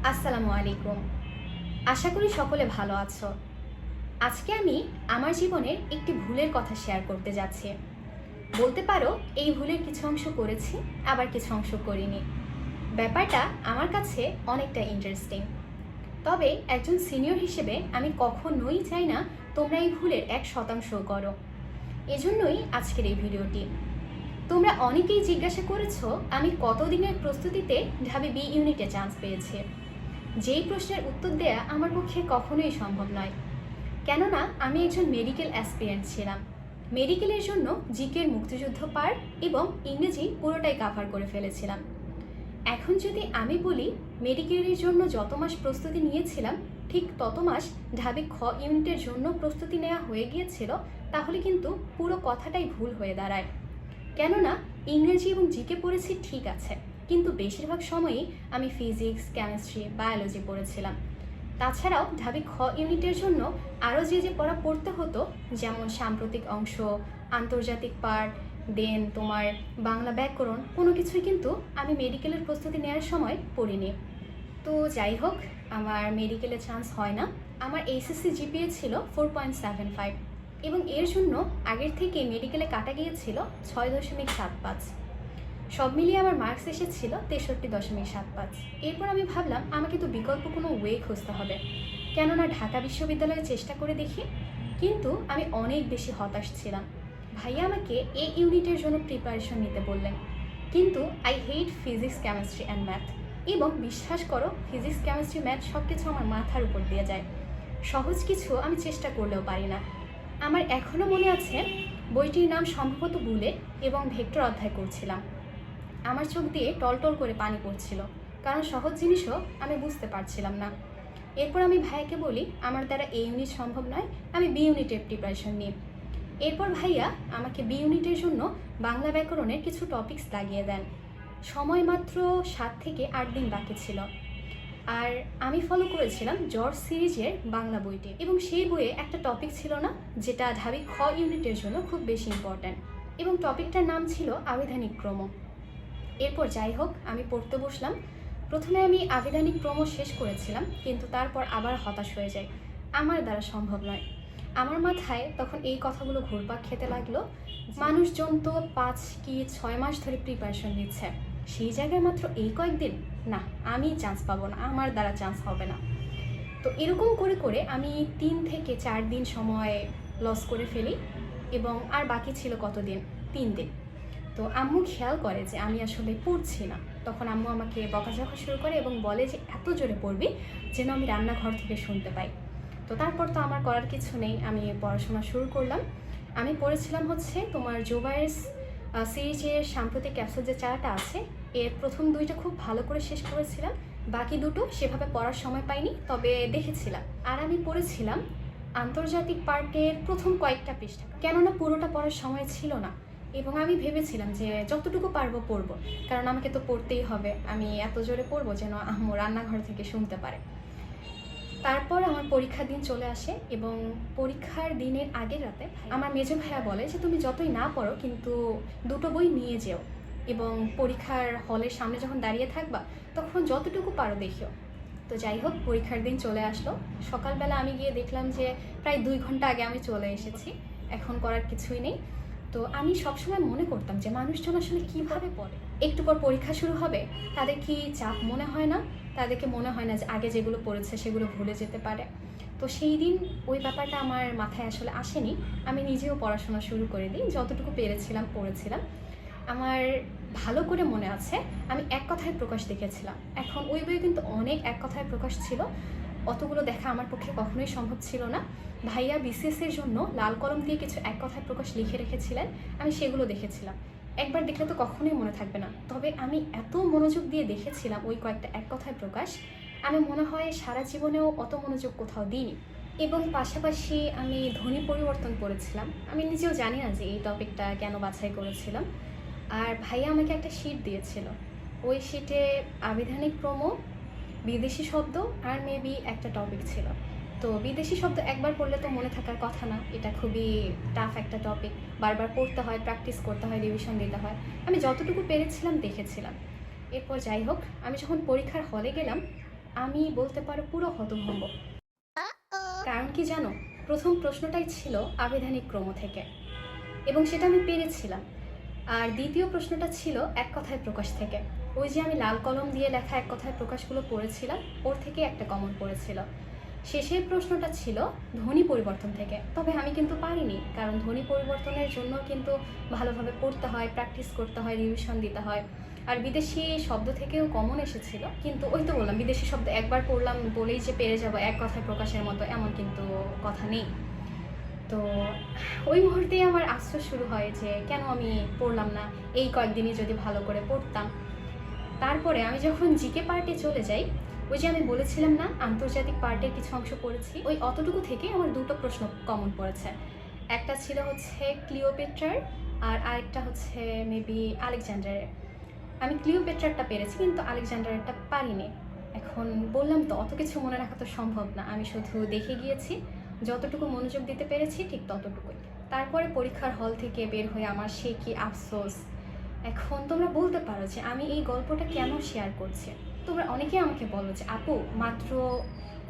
আসসালামু আলাইকুম। আশা করি সকলে ভালো আছো। আজকে আমি আমার জীবনের একটি ভুলের কথা শেয়ার করতে যাচ্ছি। বলতে পারো এই ভুলের কিছু অংশ করেছি, আবার কিছু অংশ করিনি। ব্যাপারটা আমার কাছে অনেকটা ইন্টারেস্টিং। তবে একজন সিনিয়র হিসেবে আমি কখনোই চাই না তোমরা এই ভুলের 1% করো। এজন্যই আজকের এই ভিডিওটি। তোমরা অনেকেই জিজ্ঞাসা করেছো আমি কতদিনের প্রস্তুতিতে ঢাবি বি ইউনিটে চান্স পেয়েছি। যেই প্রশ্নের উত্তর দেয়া আমার পক্ষে কখনোই সম্ভব নয়, কেননা আমি একজন মেডিকেল অ্যাসপিরেন্ট ছিলাম। মেডিকেলের জন্য জিকের মুক্তিযুদ্ধ পার্ট এবং ইংরেজি পুরোটাই কাভার করে ফেলেছিলাম। এখন যদি আমি বলি মেডিকেলের জন্য যত মাস প্রস্তুতি নিয়েছিলাম ঠিক তত মাস ঢাবি খ ইউনিটের জন্য প্রস্তুতি নেওয়া হয়ে গিয়েছিল, তাহলে কিন্তু পুরো কথাটাই ভুল হয়ে দাঁড়ায়। কেননা ইংরেজি এবং জিকে পড়েছি ঠিক আছে, কিন্তু বেশিরভাগ সময়ই আমি ফিজিক্স, কেমিস্ট্রি, বায়োলজি পড়েছিলাম। তাছাড়াও ঢাবি খ ইউনিটের জন্য আরও যে পড়া পড়তে হতো, যেমন সাম্প্রতিক অংশ, আন্তর্জাতিক পার্ট, দেন তোমার বাংলা ব্যাকরণ, কোনো কিছুই কিন্তু আমি মেডিকেলের প্রস্তুতি নেওয়ার সময় পড়িনি। তো যাই হোক, আমার মেডিকেলে চান্স হয় না। আমার এইচএসসি জিপিএ ছিল 4.75 এবং এর জন্য আগের থেকে মেডিকেলে কাটা গিয়েছিল 6.75। সব মিলিয়ে আমার মার্কস এসেছিল 63.75। এরপর আমি ভাবলাম আমাকে তো বিকল্প কোনো ওয়ে খুঁজতে হবে, কেননা ঢাকা বিশ্ববিদ্যালয়ে চেষ্টা করে দেখি। কিন্তু আমি অনেক বেশি হতাশ ছিলাম। ভাইয়া আমাকে এই ইউনিটের জন্য প্রিপারেশন নিতে বললেন, কিন্তু I hate physics, chemistry and math. এবং বিশ্বাস করো, ফিজিক্স, কেমিস্ট্রি, ম্যাথ সব কিছু আমার মাথার উপর দিয়ে যায়। সহজ কিছু আমি চেষ্টা করলেও পারি না। আমার এখনও মনে আছে বইটির নাম সম্ভবত বুলেট এবং ভেক্টর অধ্যায় করছিলাম। আমার চোখ দিয়ে টলটল করে পানি পড়ছিল, কারণ সহজ জিনিসও আমি বুঝতে পারছিলাম না। এরপর আমি ভাইয়াকে বলি আমার দ্বারা এই ইউনিট সম্ভব নয়, আমি বি ইউনিটের প্রিপারেশন নিই। এরপর ভাইয়া আমাকে বি ইউনিটের জন্য বাংলা ব্যাকরণের কিছু টপিকস লাগিয়ে দেন। সময় মাত্র 7 থেকে 8 দিন বাকি ছিল। আর আমি ফলো করেছিলাম জর্জ সিরিজের বাংলা বইটি, এবং সেই বইয়ে একটা টপিক ছিল না যেটা ঢাবি খ ইউনিটের জন্য খুব বেশি ইম্পর্ট্যান্ট, এবং টপিকটার নাম ছিল আবিধানিক ক্রম। এরপর যাই হোক, আমি পড়তে বসলাম। প্রথমে আমি আবিধানিক ক্রম শেষ করেছিলাম, কিন্তু তারপর আবার হতাশ হয়ে যাই, আমার দ্বারা সম্ভব নয়। আমার মাথায় তখন এই কথাগুলো ঘুরপাক খেতে লাগলো, মানুষজন তো 5 কি 6 মাস ধরে প্রিপারেশন নিচ্ছে, সেই জায়গায় মাত্র এই কয়েকদিন, না আমি চান্স পাবো না, আমার দ্বারা চান্স হবে না। তো এরকম করে করে আমি 3 থেকে 4 দিন সময় লস করে ফেলি, এবং আর বাকি ছিল কতদিন, 3 দিন। তো আম্মু খেয়াল করে যে আমি আসলে পড়ছি না। তখন আম্মু আমাকে বকাঝকা শুরু করে এবং বলে যে এত জোরে পড়বি যেন আমি রান্নাঘর থেকে শুনতে পাই। তো তারপর তো আমার করার কিছু নেই, আমি পড়াশোনা শুরু করলাম। আমি পড়েছিলাম হচ্ছে তোমার জোবায়ের সিরিজের সাম্প্রতিক ক্যাপসুল যে 4টা আছে, এর প্রথম 2টা খুব ভালো করে শেষ করেছিলাম, বাকি 2টো সেভাবে পড়ার সময় পাইনি, তবে দেখেছিলাম। আর আমি পড়েছিলাম আন্তর্জাতিক পার্টের প্রথম কয়েকটা পৃষ্ঠা, কেননা পুরোটা পড়ার সময় ছিল না। এবং আমি ভেবেছিলাম যে যতটুকু পারবো পড়বো, কারণ আমাকে তো পড়তেই হবে, আমি এত জোরে পড়বো যেন আম্মু রান্নাঘর থেকে শুনতে পারে। তারপর আমার পরীক্ষার দিন চলে আসে, এবং পরীক্ষার দিনের আগের রাতে আমার মেজো ভাইয়া বলে যে তুমি যতই না পড়ো কিন্তু 2টো বই নিয়ে যেও, এবং পরীক্ষার হলের সামনে যখন দাঁড়িয়ে থাকবা তখন যতটুকু পারো দেখিও। তো যাই হোক, পরীক্ষার দিন চলে আসলো। সকালবেলা আমি গিয়ে দেখলাম যে প্রায় 2 ঘন্টা আগে আমি চলে এসেছি, এখন করার কিছুই নেই। তো আমি সবসময় মনে করতাম যে মানুষজন আসলে কীভাবে পড়ে, একটু পর পরীক্ষা শুরু হবে, তাদের কি চাপ মনে হয় না? তাদেরকে মনে হয় না যে আগে যেগুলো পড়েছে সেগুলো ভুলে যেতে পারে? তো সেই দিন ওই ব্যাপারটা আমার মাথায় আসলে আসেনি। আমি নিজেও পড়াশোনা শুরু করে দিই, যতটুকু পেরেছিলাম পড়েছিলাম। আমার ভালো করে মনে আছে আমি এক কথায় প্রকাশ দেখেছিলাম। এখন ওই বইয়ে কিন্তু অনেক এক কথায় প্রকাশ ছিল, অতগুলো দেখা আমার পক্ষে কখনোই সম্ভব ছিল না। ভাইয়া বিসিএসের জন্য লাল কলম দিয়ে কিছু এক কথায় প্রকাশ লিখে রেখেছিলেন, আমি সেগুলো দেখেছিলাম। একবার দেখলে তো কখনোই মনে থাকবে না, তবে আমি এত মনোযোগ দিয়ে দেখেছিলাম ওই কয়েকটা এক কথায় প্রকাশ, আমি মনে হয় সারা জীবনেও অত মনোযোগ কোথাও দিইনি। এবং পাশাপাশি আমি ধ্বনি পরিবর্তন করেছিলাম, আমি নিজেও জানি না যে এই টপিকটা কেন বাছাই করেছিলাম। আর ভাইয়া আমাকে একটা শিট দিয়েছিল, ওই শিটে আবিধানিক ক্রম, বিদেশি শব্দ আর মেবি একটা টপিক ছিল। তো বিদেশি শব্দ একবার পড়লে তো মনে থাকার কথা না, এটা খুবই টাফ একটা টপিক, বারবার পড়তে হয়, প্র্যাকটিস করতে হয়, রিভিশন দিতে হয়। আমি যতটুকু পেরেছিলাম দেখেছিলাম। এরপর যাই হোক, আমি যখন পরীক্ষার হলে গেলাম আমি বলতে পারো পুরো হতভম্ব। কারণ কি জানো, প্রথম প্রশ্নটাই ছিল আবিধানিক ক্রম থেকে, এবং সেটা আমি পেরেছিলাম। আর দ্বিতীয় প্রশ্নটা ছিল এক কথায় প্রকাশ থেকে। ওই যে আমি লাল কলম দিয়ে লেখা এক কথায় প্রকাশগুলো পড়েছিলাম, ওর থেকে একটা কমন পড়েছিল। শেষের প্রশ্নটা ছিল ধ্বনি পরিবর্তন থেকে, তবে আমি কিন্তু পারিনি, কারণ ধ্বনি পরিবর্তনের জন্য কিন্তু ভালোভাবে পড়তে হয়, প্র্যাকটিস করতে হয়, রিভিশন দিতে হয়। আর বিদেশি শব্দ থেকেও কমন এসেছিল, কিন্তু ওই তো বললাম, বিদেশি শব্দ একবার পড়লাম বলেই যে পেরে যাব এক কথায় প্রকাশের মতো এমন কিন্তু কথা নেই। তো ওই মুহূর্তেই আমার আফসোস শুরু হয় যে কেন আমি পড়লাম না, এই কয়েকদিনই যদি ভালো করে পড়তাম। তারপরে আমি যখন জিকে পার্টে চলে যাই, ওই যে আমি বলেছিলাম না আন্তর্জাতিক পার্টের কিছু অংশ পড়েছি, ওই অতটুকু থেকে আমার দুটো প্রশ্ন কমন পড়েছে। একটা ছিল হচ্ছে ক্লিওপেট্রার, আর আরেকটা হচ্ছে মেবি আলেকজান্ডারের। আমি ক্লিওপেট্রারটা পেরেছি, কিন্তু আলেকজান্ডারেরটা পারিনি। এখন বললাম তো, অত কিছু মনে রাখা তো সম্ভব না, আমি শুধু দেখে গিয়েছি, যতটুকু মনোযোগ দিতে পেরেছি ঠিক ততটুকুই। তারপরে পরীক্ষার হল থেকে বের হয়ে আমার সে কি আফসোস। এখন তোমরা বলতে পারো যে আমি এই গল্পটা কেন শেয়ার করছি। তোমরা অনেকে আমাকে বলো যে আপু, মাত্র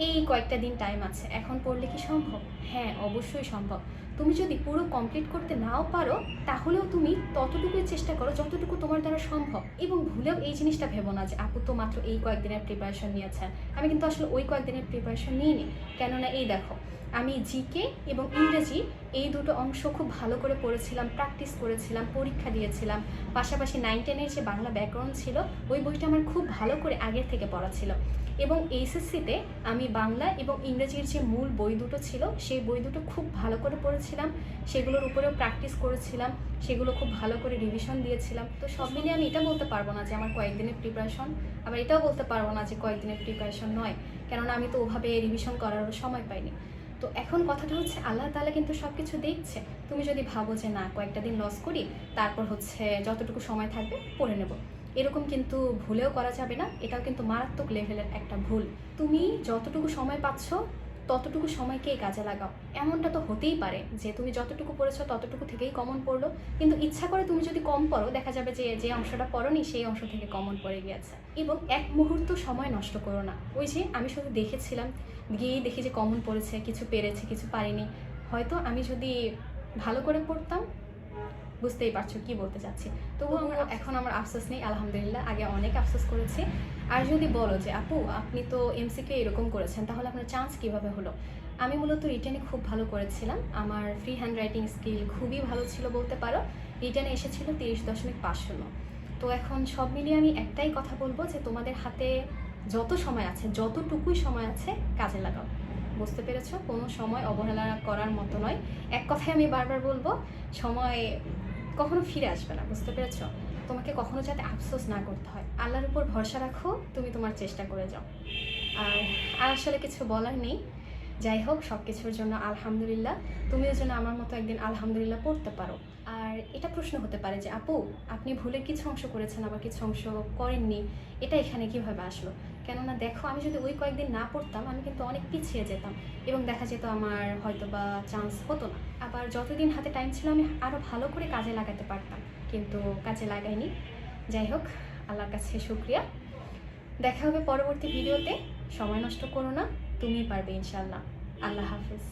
এই কয়েকটা দিন টাইম আছে, এখন পড়লে কি সম্ভব? হ্যাঁ, অবশ্যই সম্ভব। তুমি যদি পুরো কমপ্লিট করতে নাও পারো, তাহলেও তুমি ততটুকুই চেষ্টা করো যতটুকু তোমার দ্বারা সম্ভব। এবং ভুলেও এই জিনিসটা ভেবো না যে আপু তো মাত্র এই কয়েকদিনের প্রিপারেশন নিয়েছেন। আমি কিন্তু আসলে ওই কয়েকদিনের প্রিপারেশন নিইনি। কেননা এই দেখো, আমি জিকে এবং ইংরেজি এই দুটো অংশ খুব ভালো করে পড়েছিলাম, প্র্যাকটিস করেছিলাম, পরীক্ষা দিয়েছিলাম। পাশাপাশি 9-10-এর যে বাংলা ব্যাকরণ ছিল, ওই বইটা আমার খুব ভালো করে আগের থেকে পড়া ছিল। এবং এইচএসসিতে আমি বাংলা এবং ইংরেজির যে মূল বই দুটো ছিল, সেই বই দুটো খুব ভালো করে পড়েছিলাম, সেগুলোর উপরেও প্র্যাকটিস করেছিলাম, সেগুলো খুব ভালো করে রিভিশন দিয়েছিলাম। তো সব মিলিয়ে আমি এটা বলতে পারবো না যে আমার কয়েকদিনের প্রিপারেশন, আবার এটাও বলতে পারবো না যে কয়েকদিনের প্রিপারেশন নয়, কেননা আমি তো ওভাবে রিভিশন করারও সময় পাইনি। তো এখন কথাটা হচ্ছে, আল্লাহ তাআলা কিন্তু সব কিছু দেখছে। তুমি যদি ভাবো যে না, কয়েকটা দিন লস করি, তারপর হচ্ছে যতটুকু সময় থাকবে পড়ে নেব, এরকম কিন্তু ভুলেও করা যাবে না। এটাও কিন্তু মারাত্মক লেভেলের একটা ভুল। তুমি যতটুকু সময় পাচ্ছ ততটুকু সময়কেই কাজে লাগাও। এমনটা তো হতেই পারে যে তুমি যতটুকু পড়েছো ততটুকু থেকেই কমন পড়লো, কিন্তু ইচ্ছা করে তুমি যদি কম পড়ো, দেখা যাবে যে যে অংশটা পড়োনি সেই অংশ থেকে কমন পড়ে গিয়েছে। এবং এক মুহূর্ত সময় নষ্ট করো না। ওই যে আমি শুধু দেখেছিলাম, গিয়েই দেখি যে কমন পড়েছে, কিছু পেরেছে, কিছু পারিনি। হয়তো আমি যদি ভালো করে পড়তাম, বুঝতেই পারছো কি বলতে চাচ্ছি। তবুও এখন আমার আফসোস নেই, আলহামদুলিল্লাহ। আগে অনেক আফসোস করেছি। আর যদি বলো যে আপু আপনি তো এমসিকিউ এরকম করেছেন, তাহলে আপনার চান্স কিভাবে হলো? আমি মূলত রিটেনে খুব ভালো করেছিলাম, আমার ফ্রি হ্যান্ড রাইটিং স্কিল খুবই ভালো ছিল বলতে পারো। রিটেনে এসেছিল 30.5 তো এখন সব মিলিয়ে আমি একটাই কথা বলবো যে তোমাদের হাতে যত সময় আছে, যতটুকুই সময় আছে, কাজে লাগাও। বুঝতে পেরেছো? কোনো সময় অবহেলা করার মতো নয়। এক কথায় আমি বারবার বলবো, সময় কখনো ফিরে আসবে না। বুঝতে পেরেছো? তোমাকে কখনো যাতে আফসোস না করতে হয়। আল্লাহর উপর ভরসা রাখো, তুমি তোমার চেষ্টা করে যাও। আর আসলে কিছু বলার নেই। যাই হোক, সব কিছুর জন্য আলহামদুলিল্লাহ। তুমিও যেন আমার মতো একদিন আলহামদুলিল্লাহ পড়তে পারো। আর এটা প্রশ্ন হতে পারে যে আপু আপনি ভুলে কিছু অংশ করেছেন, আবার কিছু অংশ করেননি, এটা এখানে কিভাবে আসলো? কেননা দেখো, আমি যদি ওই কয়েকদিন না পড়তাম, আমি কিন্তু অনেক পিছিয়ে যেতাম, এবং দেখা যেত আমার হয়তো বা চান্স হতো না। আবার যতদিন হাতে টাইম ছিল, আমি আরও ভালো করে কাজে লাগাতে পারতাম, কিন্তু কাজে লাগাইনি। যাই হোক, আল্লাহর কাছে শুকরিয়া। দেখা হবে পরবর্তী ভিডিওতে। সময় নষ্ট করো না, তুমিই পারবে ইনশাল্লাহ। আল্লাহ হাফিজ।